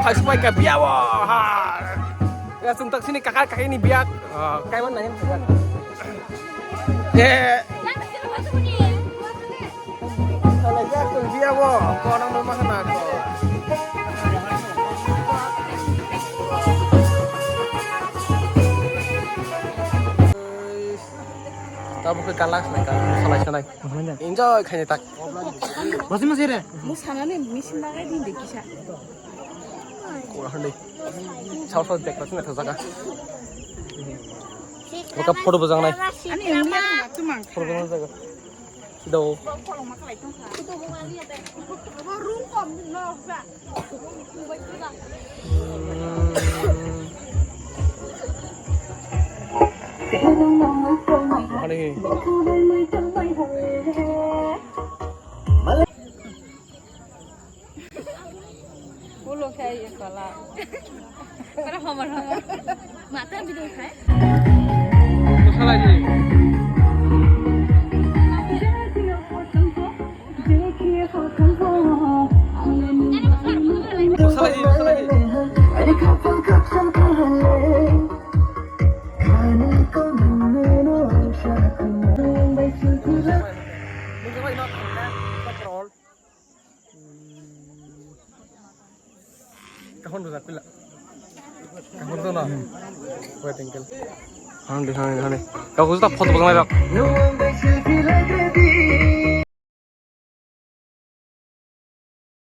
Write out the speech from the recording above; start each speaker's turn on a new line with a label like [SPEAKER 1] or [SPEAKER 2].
[SPEAKER 1] phải quay cả bia ha sung tak sini kakak ini biak kayak mana yang kalau ya tuh dia orang rumah sana Tahu ke kalas naik kan, salah sana. Enjoy kayaknya tak.
[SPEAKER 2] masih deh.
[SPEAKER 3] Musangannya mesin banget ini deh kisah.
[SPEAKER 1] Kurang deh. Saus dek pasti nggak terjaga. Buka foto bujang naik.
[SPEAKER 3] Ani yang lihat tuh mang.
[SPEAKER 1] Foto bujang jaga. Sudah. Mana ini?
[SPEAKER 3] Bulu kayak kepala. Karena hamar. Mata video kayak.
[SPEAKER 1] Salah je. Salah je. Kahon besar pula. Kahon tu na. Wait, tinggal. Hang deh. Kau khusus tak foto bagaimana?